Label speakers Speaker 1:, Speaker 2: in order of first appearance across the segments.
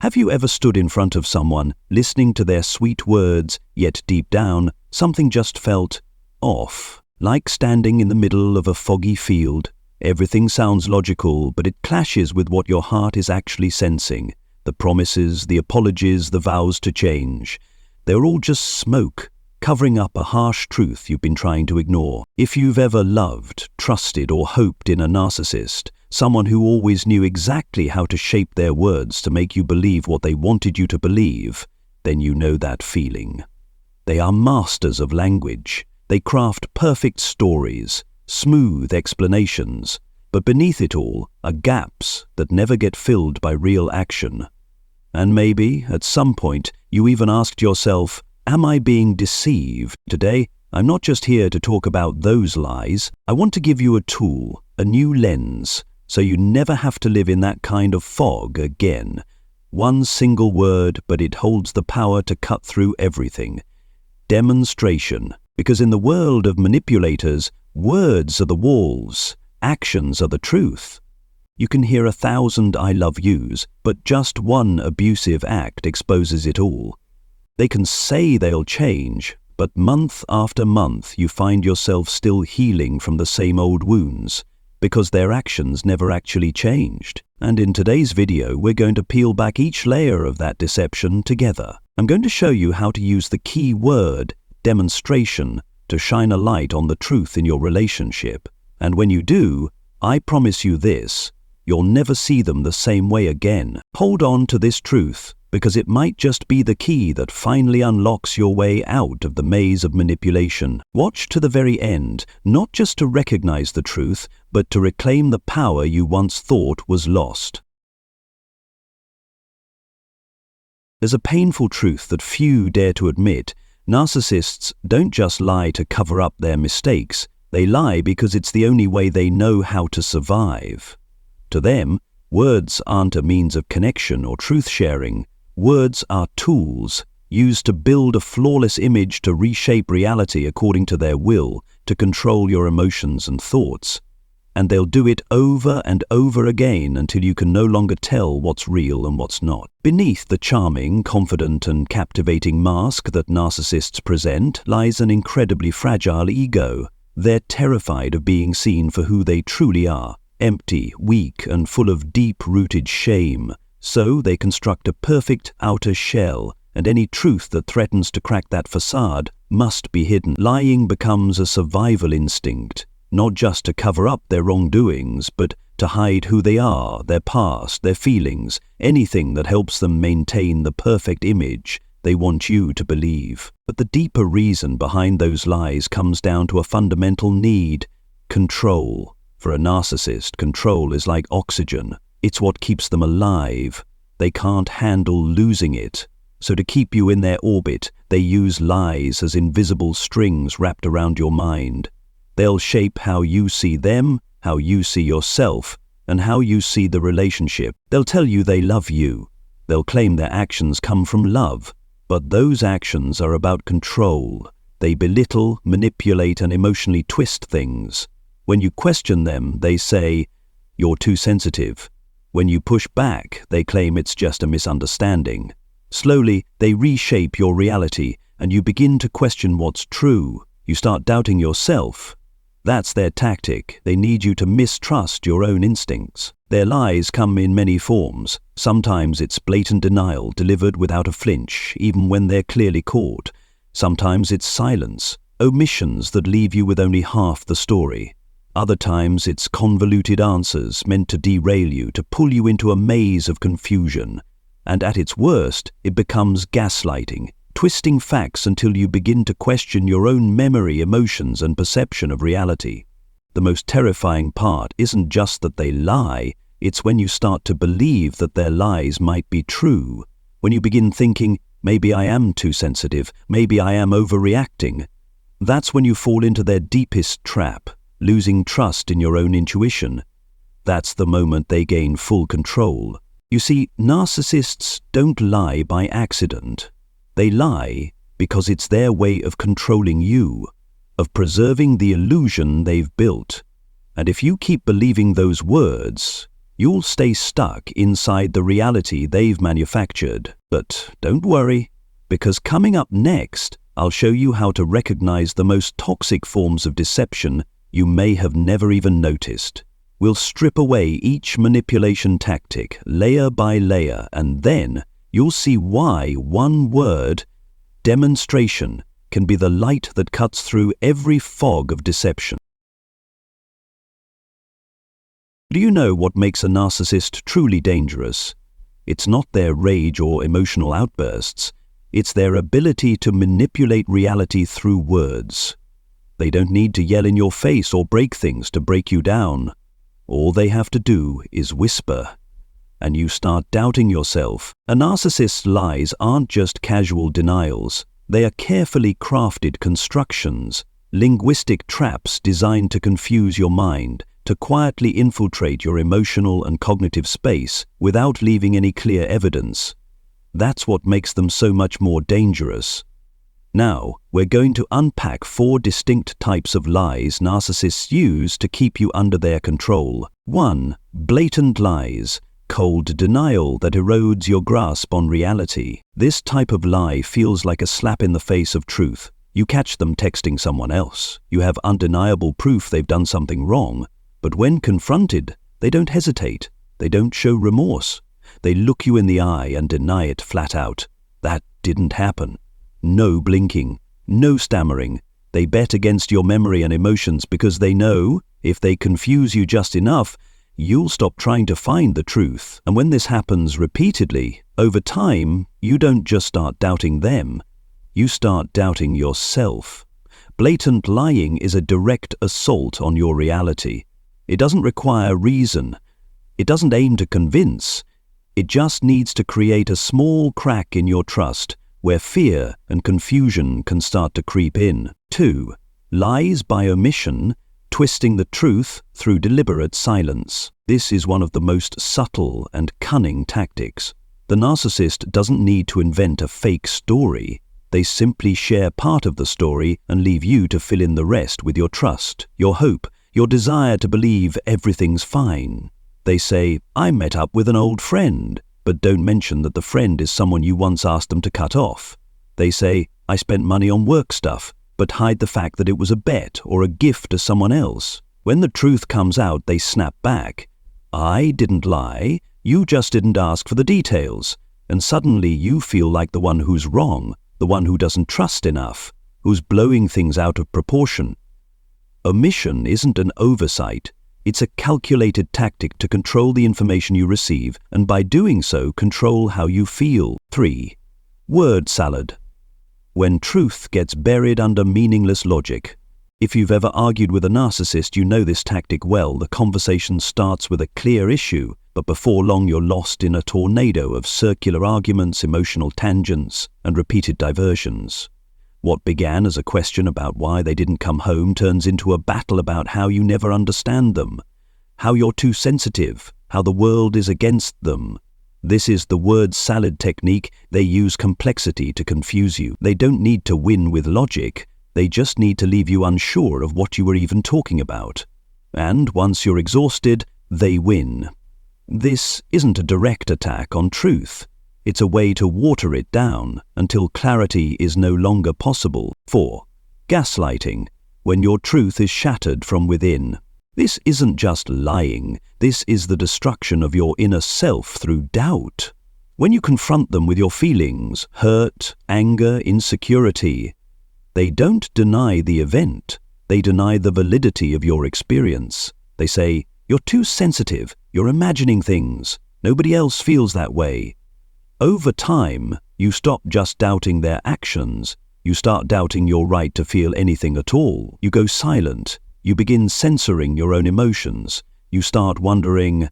Speaker 1: Have you ever stood in front of someone, listening to their sweet words, yet deep down, something just felt off? Like standing in the middle of a foggy field. Everything sounds logical, but it clashes with what your heart is actually sensing. The promises, the apologies, the vows to change. They're all just smoke, covering up a harsh truth you've been trying to ignore. If you've ever loved, trusted, or hoped in a narcissist, someone who always knew exactly how to shape their words to make you believe what they wanted you to believe, then you know that feeling. They are masters of language. They craft perfect stories, smooth explanations, but beneath it all are gaps that never get filled by real action. And maybe, at some point, you even asked yourself, am I being deceived? Today, I'm not just here to talk about those lies. I want to give you a tool, a new lens, so you never have to live in that kind of fog again. One single word, but it holds the power to cut through everything. Demonstration. Because in the world of manipulators, words are the walls, actions are the truth. You can hear 1,000 I love yous, but just one abusive act exposes it all. They can say they'll change, but month after month you find yourself still healing from the same old wounds, because their actions never actually changed. And in today's video, we're going to peel back each layer of that deception together. I'm going to show you how to use the key word, demonstration, to shine a light on the truth in your relationship. And when you do, I promise you this, you'll never see them the same way again. Hold on to this truth, because it might just be the key that finally unlocks your way out of the maze of manipulation. Watch to the very end, not just to recognize the truth, but to reclaim the power you once thought was lost. There's a painful truth that few dare to admit. Narcissists don't just lie to cover up their mistakes, they lie because it's the only way they know how to survive. To them, words aren't a means of connection or truth-sharing. Words are tools, used to build a flawless image to reshape reality according to their will, to control your emotions and thoughts. And they'll do it over and over again until you can no longer tell what's real and what's not. Beneath the charming, confident, and captivating mask that narcissists present lies an incredibly fragile ego. They're terrified of being seen for who they truly are, empty, weak, and full of deep-rooted shame. So they construct a perfect outer shell, and any truth that threatens to crack that facade must be hidden. Lying becomes a survival instinct, not just to cover up their wrongdoings, but to hide who they are, their past, their feelings, anything that helps them maintain the perfect image they want you to believe. But the deeper reason behind those lies comes down to a fundamental need: control. For a narcissist, control is like oxygen. It's what keeps them alive. They can't handle losing it. So to keep you in their orbit, they use lies as invisible strings wrapped around your mind. They'll shape how you see them, how you see yourself, and how you see the relationship. They'll tell you they love you. They'll claim their actions come from love, but those actions are about control. They belittle, manipulate, and emotionally twist things. When you question them, they say, "You're too sensitive." When you push back, they claim it's just a misunderstanding. Slowly, they reshape your reality, and you begin to question what's true. You start doubting yourself. That's their tactic. They need you to mistrust your own instincts. Their lies come in many forms. Sometimes it's blatant denial delivered without a flinch, even when they're clearly caught. Sometimes it's silence, omissions that leave you with only half the story. Other times it's convoluted answers meant to derail you, to pull you into a maze of confusion. And at its worst, it becomes gaslighting, twisting facts until you begin to question your own memory, emotions, and perception of reality. The most terrifying part isn't just that they lie, it's when you start to believe that their lies might be true. When you begin thinking, maybe I am too sensitive, maybe I am overreacting. That's when you fall into their deepest trap, losing trust in your own intuition. That's the moment they gain full control. You see, narcissists don't lie by accident. They lie because it's their way of controlling you, of preserving the illusion they've built. And if you keep believing those words, you'll stay stuck inside the reality they've manufactured. But don't worry, because coming up next, I'll show you how to recognize the most toxic forms of deception you may have never even noticed. We'll strip away each manipulation tactic layer by layer, and then you'll see why one word, demonstration, can be the light that cuts through every fog of deception. Do you know what makes a narcissist truly dangerous? It's not their rage or emotional outbursts. It's their ability to manipulate reality through words. They don't need to yell in your face or break things to break you down. All they have to do is whisper, and you start doubting yourself. A narcissist's lies aren't just casual denials. They are carefully crafted constructions, linguistic traps designed to confuse your mind, to quietly infiltrate your emotional and cognitive space without leaving any clear evidence. That's what makes them so much more dangerous. Now, we're going to unpack 4 distinct types of lies narcissists use to keep you under their control. 1. Blatant lies, cold denial that erodes your grasp on reality. This type of lie feels like a slap in the face of truth. You catch them texting someone else. You have undeniable proof they've done something wrong. But when confronted, they don't hesitate. They don't show remorse. They look you in the eye and deny it flat out. That didn't happen. No blinking, no stammering. They bet against your memory and emotions because they know, if they confuse you just enough, you'll stop trying to find the truth. And when this happens repeatedly, over time, you don't just start doubting them. You start doubting yourself. Blatant lying is a direct assault on your reality. It doesn't require reason. It doesn't aim to convince. It just needs to create a small crack in your trust where fear and confusion can start to creep in. 2. Lies by omission, twisting the truth through deliberate silence. This is one of the most subtle and cunning tactics. The narcissist doesn't need to invent a fake story. They simply share part of the story and leave you to fill in the rest with your trust, your hope, your desire to believe everything's fine. They say, I met up with an old friend, but don't mention that the friend is someone you once asked them to cut off. They say, I spent money on work stuff, but hide the fact that it was a bet or a gift to someone else. When the truth comes out, they snap back. I didn't lie, you just didn't ask for the details. And suddenly you feel like the one who's wrong, the one who doesn't trust enough, who's blowing things out of proportion. Omission isn't an oversight. It's a calculated tactic to control the information you receive, and by doing so, control how you feel. 3. Word salad. When truth gets buried under meaningless logic. If you've ever argued with a narcissist, you know this tactic well. The conversation starts with a clear issue, but before long you're lost in a tornado of circular arguments, emotional tangents, and repeated diversions. What began as a question about why they didn't come home turns into a battle about how you never understand them, how you're too sensitive, how the world is against them. This is the word salad technique. They use complexity to confuse you. They don't need to win with logic. They just need to leave you unsure of what you were even talking about. And once you're exhausted, they win. This isn't a direct attack on truth. It's a way to water it down until clarity is no longer possible. 4. Gaslighting, when your truth is shattered from within. This isn't just lying. This is the destruction of your inner self through doubt. When you confront them with your feelings, hurt, anger, insecurity, they don't deny the event. They deny the validity of your experience. They say, you're too sensitive. You're imagining things. Nobody else feels that way. Over time, you stop just doubting their actions. You start doubting your right to feel anything at all. You go silent. You begin censoring your own emotions. You start wondering,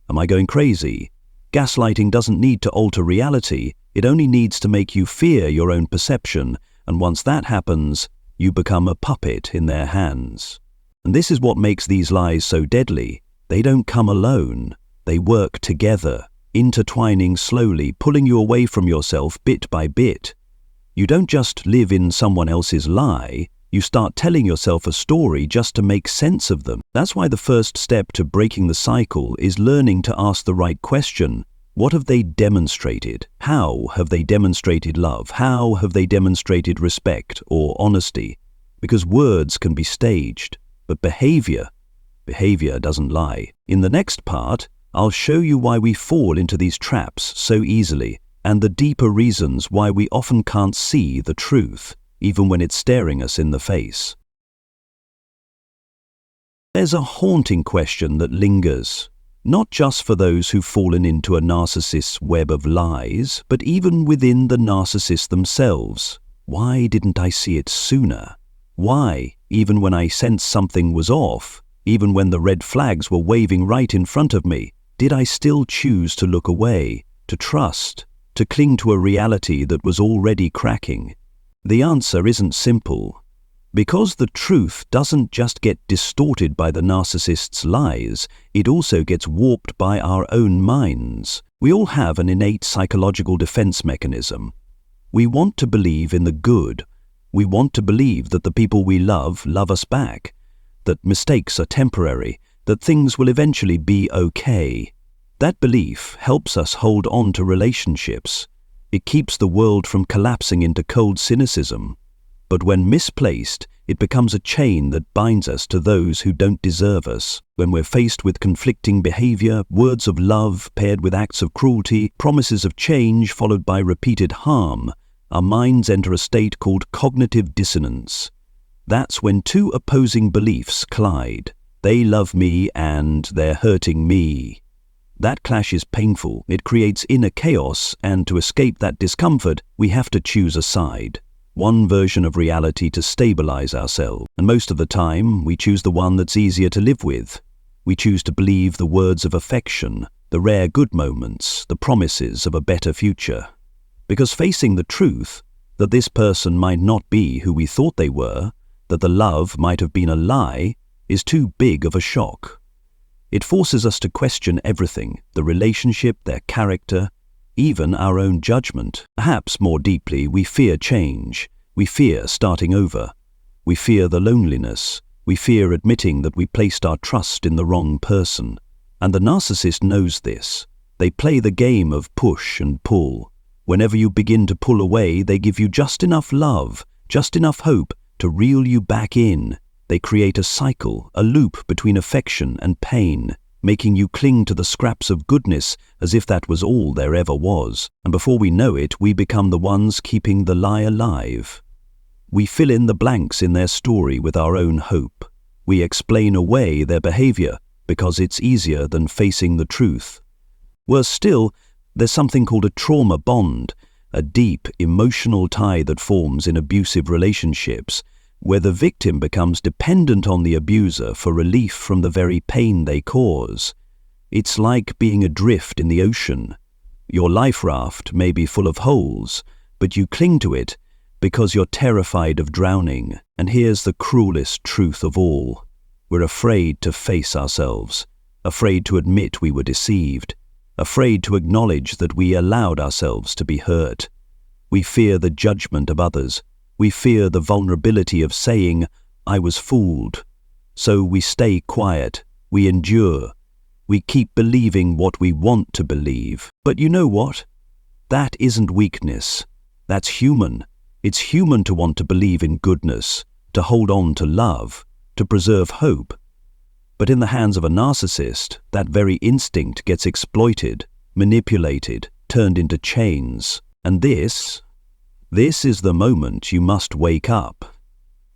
Speaker 1: am I going crazy? Gaslighting doesn't need to alter reality. It only needs to make you fear your own perception. And once that happens, you become a puppet in their hands. And this is what makes these lies so deadly. They don't come alone. They work together, intertwining slowly, pulling you away from yourself bit by bit. You don't just live in someone else's lie, You start telling yourself a story just to make sense of them. That's why the first step to breaking the cycle is learning to ask the right question. What have they demonstrated? How have they demonstrated love? How have they demonstrated respect or honesty? Because words can be staged, but behavior doesn't lie. In the next part, I'll show you why we fall into these traps so easily and the deeper reasons why we often can't see the truth, even when it's staring us in the face. There's a haunting question that lingers, not just for those who've fallen into a narcissist's web of lies, but even within the narcissists themselves. Why didn't I see it sooner? Why, even when I sensed something was off, even when the red flags were waving right in front of me, did I still choose to look away, to trust, to cling to a reality that was already cracking? The answer isn't simple. Because the truth doesn't just get distorted by the narcissist's lies, it also gets warped by our own minds. We all have an innate psychological defense mechanism. We want to believe in the good. We want to believe that the people we love us back, that mistakes are temporary, that things will eventually be okay. That belief helps us hold on to relationships. It keeps the world from collapsing into cold cynicism. But when misplaced, it becomes a chain that binds us to those who don't deserve us. When we're faced with conflicting behavior, words of love paired with acts of cruelty, promises of change followed by repeated harm, our minds enter a state called cognitive dissonance. That's when two opposing beliefs collide. They love me and they're hurting me. That clash is painful. It creates inner chaos, and to escape that discomfort, we have to choose a side. One version of reality to stabilize ourselves, and most of the time, we choose the one that's easier to live with. We choose to believe the words of affection, the rare good moments, the promises of a better future. Because facing the truth, that this person might not be who we thought they were, that the love might have been a lie, is too big of a shock. It forces us to question everything, the relationship, their character, even our own judgment. Perhaps more deeply, we fear change. We fear starting over. We fear the loneliness. We fear admitting that we placed our trust in the wrong person. And the narcissist knows this. They play the game of push and pull. Whenever you begin to pull away, they give you just enough love, just enough hope to reel you back in. They create a cycle, a loop between affection and pain, making you cling to the scraps of goodness as if that was all there ever was. And before we know it, we become the ones keeping the lie alive. We fill in the blanks in their story with our own hope. We explain away their behavior because it's easier than facing the truth. Worse still, there's something called a trauma bond, a deep emotional tie that forms in abusive relationships, where the victim becomes dependent on the abuser for relief from the very pain they cause. It's like being adrift in the ocean. Your life raft may be full of holes, but you cling to it because you're terrified of drowning. And here's the cruelest truth of all. We're afraid to face ourselves, afraid to admit we were deceived, afraid to acknowledge that we allowed ourselves to be hurt. We fear the judgment of others. We fear the vulnerability of saying, I was fooled. So we stay quiet, we endure, we keep believing what we want to believe. But you know what? That isn't weakness. That's human. It's human to want to believe in goodness, to hold on to love, to preserve hope. But in the hands of a narcissist, that very instinct gets exploited, manipulated, turned into chains. And this is the moment you must wake up.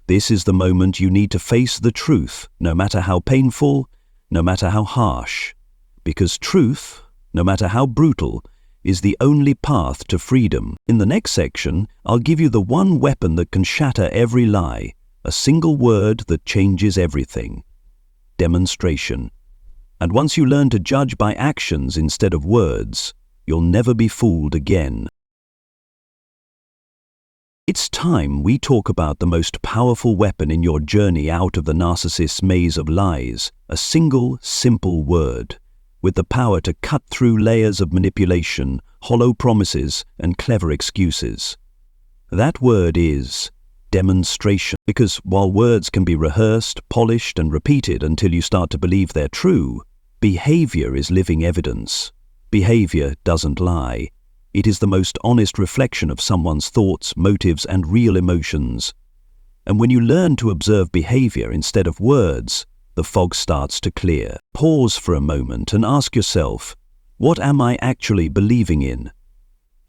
Speaker 1: This is the moment you need to face the truth, no matter how painful, no matter how harsh. Because truth, no matter how brutal, is the only path to freedom. In the next section, I'll give you the one weapon that can shatter every lie, a single word that changes everything. Demonstration. And once you learn to judge by actions instead of words, you'll never be fooled again. It's time we talk about the most powerful weapon in your journey out of the narcissist's maze of lies, a single, simple word, with the power to cut through layers of manipulation, hollow promises, and clever excuses. That word is demonstration. Because while words can be rehearsed, polished, and repeated until you start to believe they're true, behavior is living evidence. Behavior doesn't lie. It is the most honest reflection of someone's thoughts, motives, and real emotions. And when you learn to observe behavior instead of words, the fog starts to clear. Pause for a moment and ask yourself, what am I actually believing in?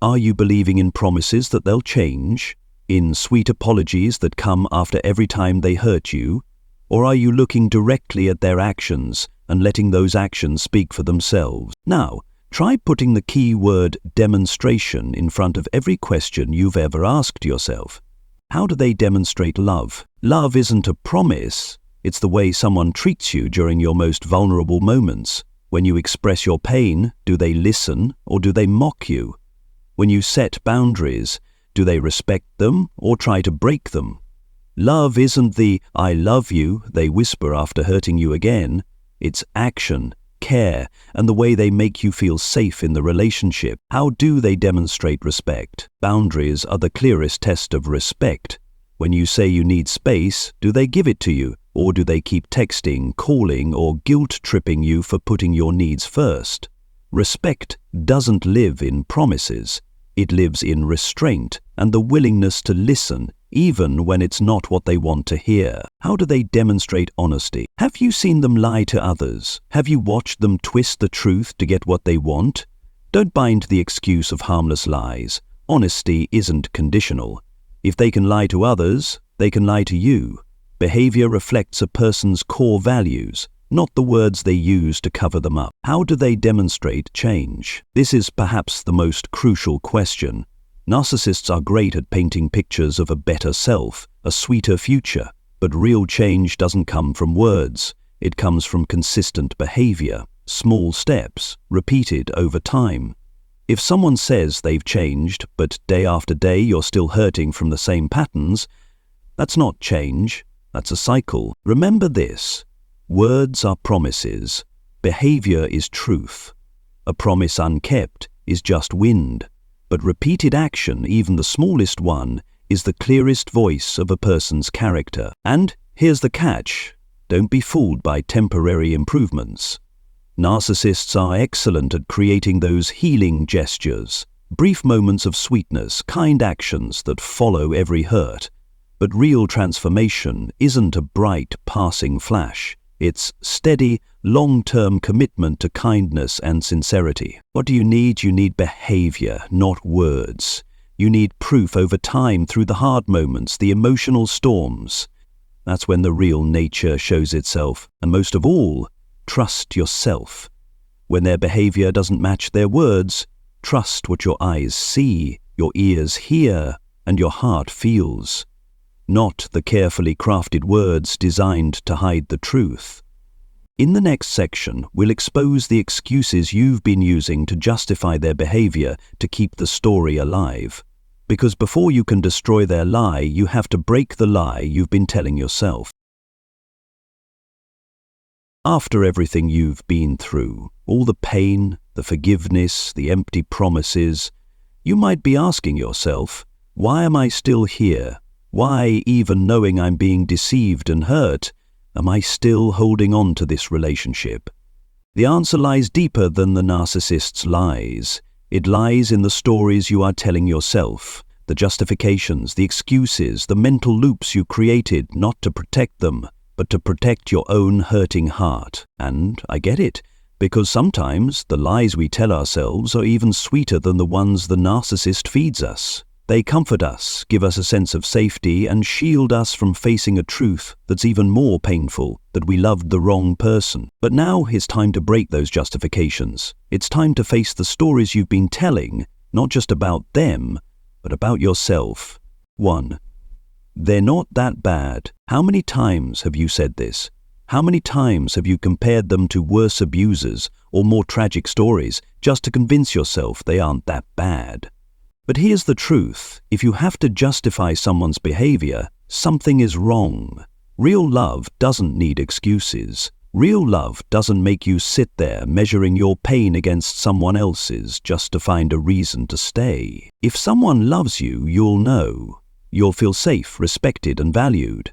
Speaker 1: Are you believing in promises that they'll change? In sweet apologies that come after every time they hurt you? Or are you looking directly at their actions and letting those actions speak for themselves? Now, try putting the key word demonstration in front of every question you've ever asked yourself. How do they demonstrate love? Love isn't a promise. It's the way someone treats you during your most vulnerable moments. When you express your pain, do they listen or do they mock you? When you set boundaries, do they respect them or try to break them? Love isn't the "I love you" they whisper after hurting you again. It's action, care, and the way they make you feel safe in the relationship. How do they demonstrate respect? Boundaries are the clearest test of respect. When you say you need space, do they give it to you? Or do they keep texting, calling, or guilt-tripping you for putting your needs first? Respect doesn't live in promises. It lives in restraint and the willingness to listen, even when it's not what they want to hear. How do they demonstrate honesty? Have you seen them lie to others? Have you watched them twist the truth to get what they want? Don't buy into the excuse of harmless lies. Honesty isn't conditional. If they can lie to others, they can lie to you. Behavior reflects a person's core values, not the words they use to cover them up. How do they demonstrate change? This is perhaps the most crucial question. Narcissists are great at painting pictures of a better self, a sweeter future, but real change doesn't come from words. It comes from consistent behavior, small steps, repeated over time. If someone says they've changed, but day after day you're still hurting from the same patterns, that's not change. That's a cycle. Remember this. Words are promises. Behavior is truth. A promise unkept is just wind. But repeated action, even the smallest one, is the clearest voice of a person's character. And here's the catch. Don't be fooled by temporary improvements. Narcissists are excellent at creating those healing gestures, brief moments of sweetness, kind actions that follow every hurt. But real transformation isn't a bright, passing flash. It's steady, long-term commitment to kindness and sincerity. What do you need? You need behavior, not words. You need proof over time through the hard moments, the emotional storms. That's when the real nature shows itself. And most of all, trust yourself. When their behavior doesn't match their words, trust what your eyes see, your ears hear, and your heart feels. Not the carefully crafted words designed to hide the truth. In the next section, we'll expose the excuses you've been using to justify their behavior to keep the story alive. Because before you can destroy their lie, you have to break the lie you've been telling yourself. After everything you've been through, all the pain, the forgiveness, the empty promises, you might be asking yourself, why am I still here? Why, even knowing I'm being deceived and hurt, am I still holding on to this relationship? The answer lies deeper than the narcissist's lies. It lies in the stories you are telling yourself, the justifications, the excuses, the mental loops you created not to protect them, but to protect your own hurting heart. And I get it, because sometimes the lies we tell ourselves are even sweeter than the ones the narcissist feeds us. They comfort us, give us a sense of safety, and shield us from facing a truth that's even more painful, that we loved the wrong person. But now it's time to break those justifications. It's time to face the stories you've been telling, not just about them, but about yourself. 1. They're not that bad. How many times have you said this? How many times have you compared them to worse abusers or more tragic stories just to convince yourself they aren't that bad? But here's the truth. If you have to justify someone's behavior, something is wrong. Real love doesn't need excuses. Real love doesn't make you sit there measuring your pain against someone else's just to find a reason to stay. If someone loves you, you'll know. you'll feel safe, respected, and valued.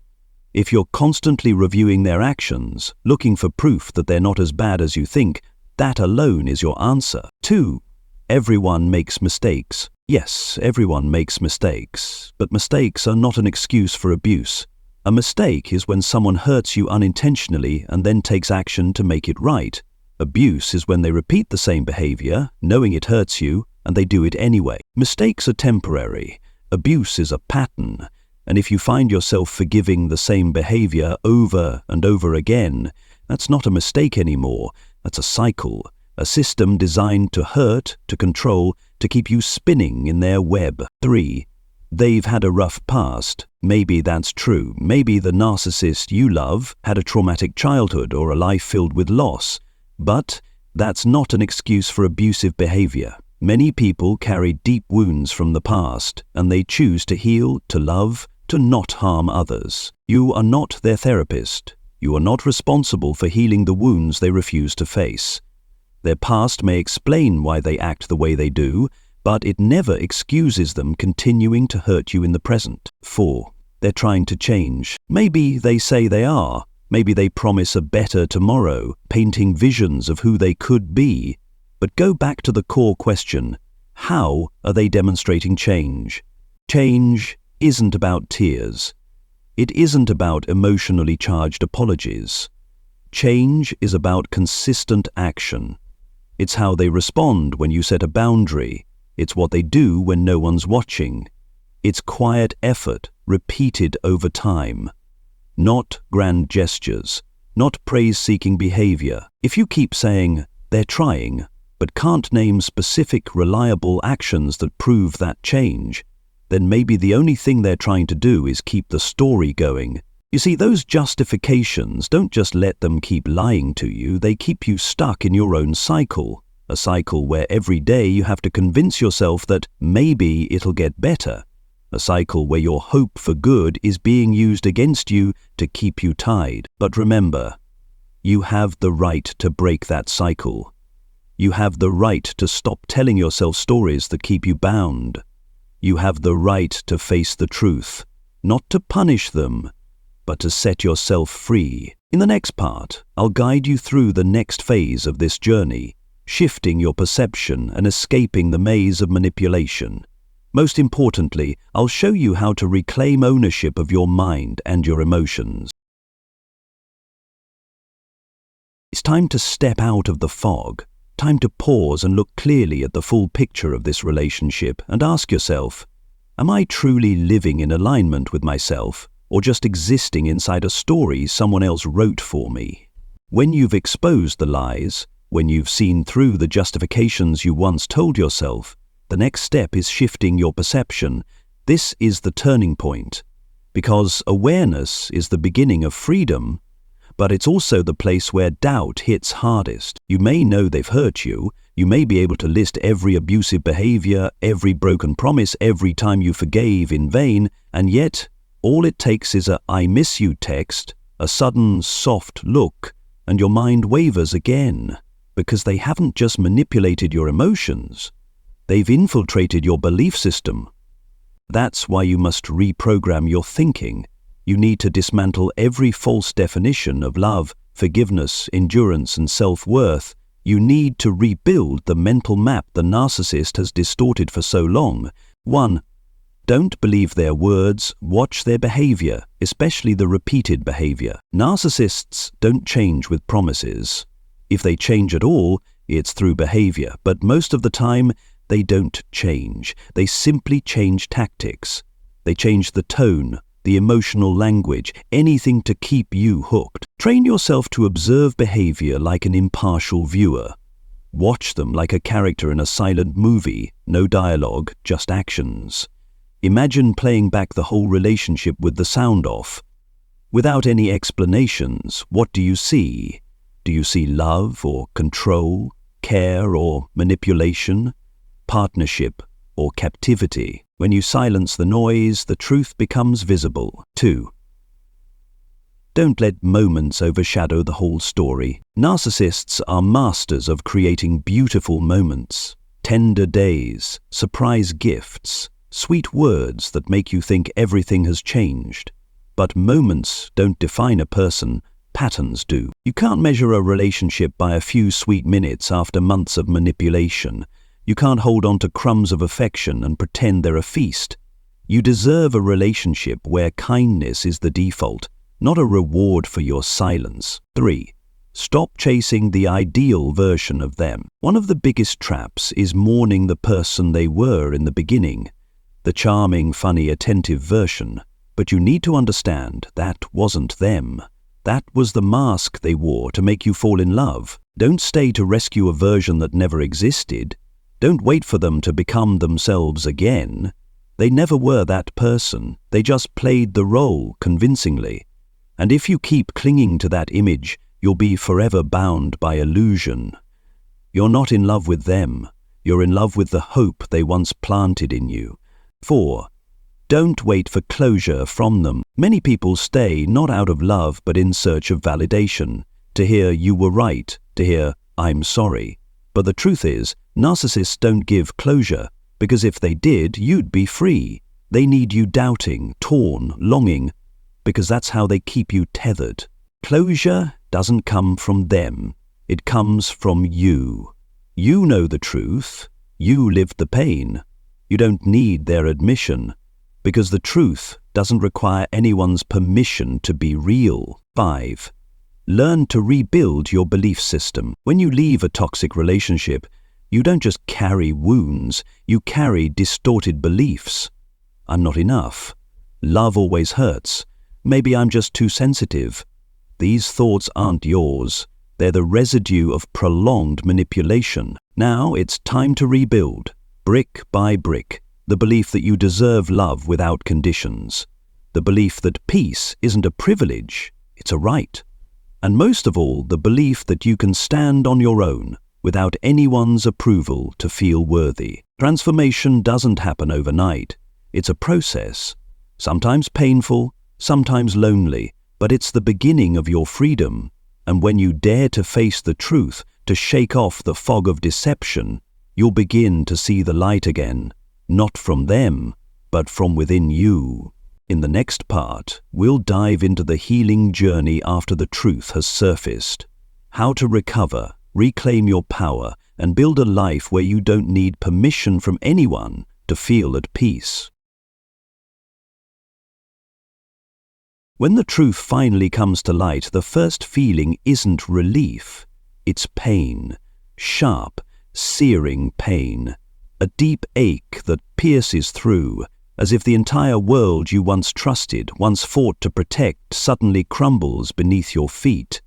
Speaker 1: If you're constantly reviewing their actions, looking for proof that they're not as bad as you think, that alone is your answer. 2. Everyone makes mistakes. Yes, everyone makes mistakes, but mistakes are not an excuse for abuse. A mistake is when someone hurts you unintentionally and then takes action to make it right. Abuse is when they repeat the same behavior, knowing it hurts you, and they do it anyway. Mistakes are temporary. Abuse is a pattern, and if you find yourself forgiving the same behavior over and over again, that's not a mistake anymore. That's a cycle, a system designed to hurt, to control, to keep you spinning in their web. 3. They've had a rough past. Maybe that's true. Maybe the narcissist you love had a traumatic childhood or a life filled with loss. But that's not an excuse for abusive behavior. Many people carry deep wounds from the past, and they choose to heal, to love, to not harm others. You are not their therapist. You are not responsible for healing the wounds they refuse to face. Their past may explain why they act the way they do, but it never excuses them continuing to hurt you in the present. 4. They're trying to change. Maybe they say they are. Maybe they promise a better tomorrow, painting visions of who they could be. But go back to the core question. How are they demonstrating change? Change isn't about tears. It isn't about emotionally charged apologies. Change is about consistent action. It's how they respond when you set a boundary. It's what they do when no one's watching. It's quiet effort, repeated over time. Not grand gestures, not praise-seeking behavior. If you keep saying, they're trying, but can't name specific, reliable actions that prove that change, then maybe the only thing they're trying to do is keep the story going. You see, those justifications don't just let them keep lying to you, they keep you stuck in your own cycle. A cycle where every day you have to convince yourself that maybe it'll get better. A cycle where your hope for good is being used against you to keep you tied. But remember, you have the right to break that cycle. You have the right to stop telling yourself stories that keep you bound. You have the right to face the truth, not to punish them, but to set yourself free. In the next part, I'll guide you through the next phase of this journey, shifting your perception and escaping the maze of manipulation. Most importantly, I'll show you how to reclaim ownership of your mind and your emotions. It's time to step out of the fog, time to pause and look clearly at the full picture of this relationship and ask yourself, am I truly living in alignment with myself, or just existing inside a story someone else wrote for me? When you've exposed the lies, when you've seen through the justifications you once told yourself, the next step is shifting your perception. This is the turning point, because awareness is the beginning of freedom, but it's also the place where doubt hits hardest. You may know they've hurt you, you may be able to list every abusive behavior, every broken promise, every time you forgave in vain, and yet all it takes is a "I miss you" text, a sudden soft look, and your mind wavers again, because they haven't just manipulated your emotions, they've infiltrated your belief system. That's why you must reprogram your thinking. You need to dismantle every false definition of love, forgiveness, endurance, and self-worth. You need to rebuild the mental map the narcissist has distorted for so long. 1. Don't believe their words, watch their behavior, especially the repeated behavior. Narcissists don't change with promises. If they change at all, it's through behavior, but most of the time, they don't change. They simply change tactics. They change the tone, the emotional language, anything to keep you hooked. Train yourself to observe behavior like an impartial viewer. Watch them like a character in a silent movie, no dialogue, just actions. Imagine playing back the whole relationship with the sound off. Without any explanations, what do you see? Do you see love or control, care or manipulation, partnership or captivity? When you silence the noise, the truth becomes visible. 2. Don't let moments overshadow the whole story. Narcissists are masters of creating beautiful moments, tender days, surprise gifts, sweet words that make you think everything has changed. But moments don't define a person, patterns do. You can't measure a relationship by a few sweet minutes after months of manipulation. You can't hold on to crumbs of affection and pretend they're a feast. You deserve a relationship where kindness is the default, not a reward for your silence. 3. Stop chasing the ideal version of them. One of the biggest traps is mourning the person they were in the beginning, the charming, funny, attentive version. But you need to understand that wasn't them. That was the mask they wore to make you fall in love. Don't stay to rescue a version that never existed. Don't wait for them to become themselves again. They never were that person. They just played the role convincingly. And if you keep clinging to that image, you'll be forever bound by illusion. You're not in love with them. You're in love with the hope they once planted in you. 4. Don't wait for closure from them. Many people stay not out of love but in search of validation, to hear you were right, to hear I'm sorry. But the truth is, narcissists don't give closure, because if they did, you'd be free. They need you doubting, torn, longing, because that's how they keep you tethered. Closure doesn't come from them. It comes from you. You know the truth. You lived the pain. You don't need their admission, because the truth doesn't require anyone's permission to be real. 5. Learn to rebuild your belief system. When you leave a toxic relationship, you don't just carry wounds, you carry distorted beliefs. I'm not enough. Love always hurts. Maybe I'm just too sensitive. These thoughts aren't yours. They're the residue of prolonged manipulation. Now it's time to rebuild, brick by brick, the belief that you deserve love without conditions. The belief that peace isn't a privilege, it's a right. And most of all, the belief that you can stand on your own without anyone's approval to feel worthy. Transformation doesn't happen overnight. It's a process, sometimes painful, sometimes lonely, but it's the beginning of your freedom. And when you dare to face the truth, to shake off the fog of deception, you'll begin to see the light again, not from them, but from within you. In the next part, we'll dive into the healing journey after the truth has surfaced. How to recover, reclaim your power, and build a life where you don't need permission from anyone to feel at peace. When the truth finally comes to light, the first feeling isn't relief. It's pain. Sharp, searing pain. A deep ache that pierces through, as if the entire world you once trusted, once fought to protect, suddenly crumbles beneath your feet.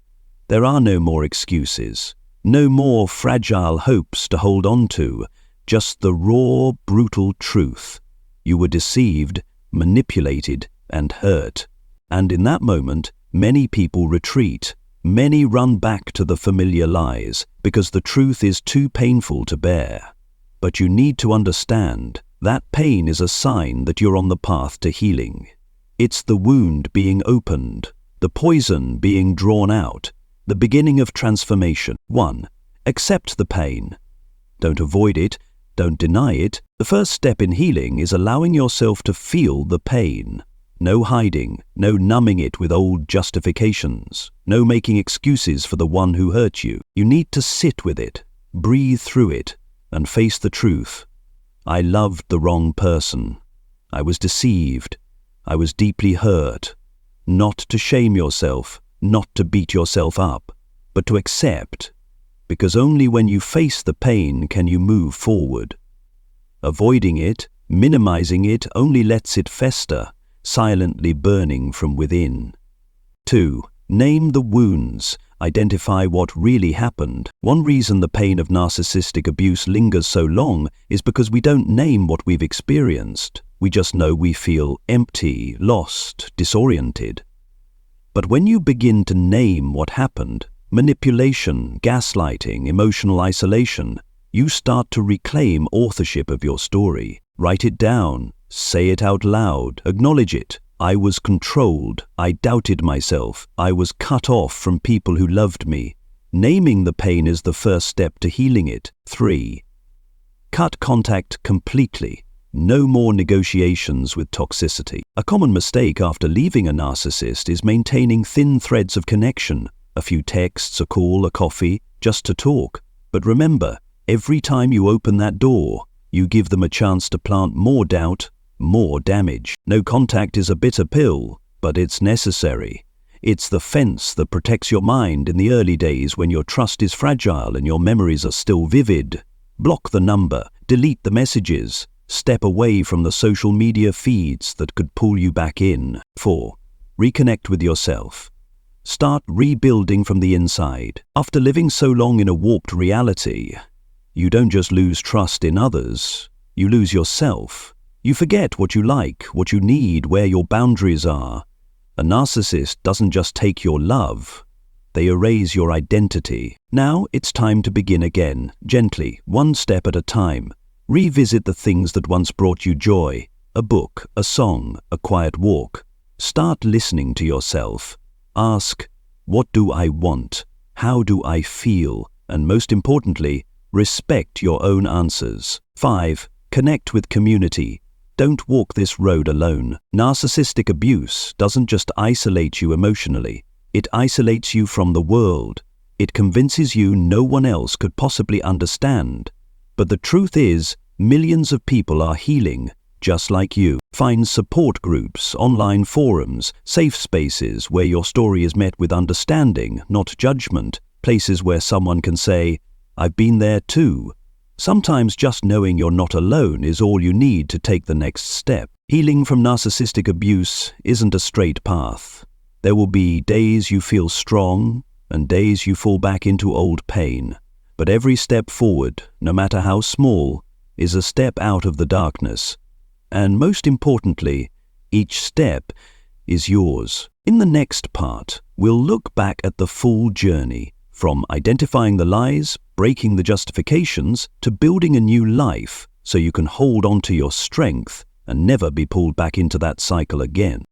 Speaker 1: There are no more excuses, no more fragile hopes to hold on to, just the raw, brutal truth. You were deceived, manipulated, and hurt. And in that moment, many people retreat. Many run back to the familiar lies, because the truth is too painful to bear. But you need to understand, that pain is a sign that you're on the path to healing. It's the wound being opened, the poison being drawn out, the beginning of transformation. 1. Accept the pain. Don't avoid it, don't deny it. The first step in healing is allowing yourself to feel the pain. No hiding, no numbing it with old justifications, no making excuses for the one who hurt you. You need to sit with it, breathe through it, and face the truth. I loved the wrong person. I was deceived. I was deeply hurt. Not to shame yourself, not to beat yourself up, but to accept, because only when you face the pain can you move forward. Avoiding it, minimizing it, only lets it fester, silently burning from within. 2. Name the wounds. Identify what really happened. One reason the pain of narcissistic abuse lingers so long is because we don't name what we've experienced. We just know we feel empty, lost, disoriented. But when you begin to name what happened, manipulation, gaslighting, emotional isolation, you start to reclaim authorship of your story. Write it down. Say it out loud. Acknowledge it. I was controlled. I doubted myself. I was cut off from people who loved me. Naming the pain is the first step to healing it. 3. Cut contact completely. No more negotiations with toxicity. A common mistake after leaving a narcissist is maintaining thin threads of connection, a few texts, a call, a coffee, just to talk. But remember, every time you open that door, you give them a chance to plant more doubt, more damage. No contact is a bitter pill, but it's necessary. It's the fence that protects your mind in the early days when your trust is fragile and your memories are still vivid. Block the number, delete the messages, step away from the social media feeds that could pull you back in. 4. Reconnect with yourself. Start rebuilding from the inside. After living so long in a warped reality, you don't just lose trust in others, you lose yourself. You forget what you like, what you need, where your boundaries are. A narcissist doesn't just take your love, they erase your identity. Now it's time to begin again, gently, one step at a time. Revisit the things that once brought you joy, a book, a song, a quiet walk. Start listening to yourself. Ask, what do I want? How do I feel? And most importantly, respect your own answers. 5. Connect with community. Don't walk this road alone. Narcissistic abuse doesn't just isolate you emotionally. It isolates you from the world. It convinces you no one else could possibly understand. But the truth is, millions of people are healing, just like you. Find support groups, online forums, safe spaces where your story is met with understanding, not judgment. Places where someone can say, I've been there too. Sometimes just knowing you're not alone is all you need to take the next step. Healing from narcissistic abuse isn't a straight path. There will be days you feel strong and days you fall back into old pain. But every step forward, no matter how small, is a step out of the darkness. And most importantly, each step is yours. In the next part, we'll look back at the full journey, from identifying the lies, breaking the justifications, to building a new life so you can hold on to your strength and never be pulled back into that cycle again.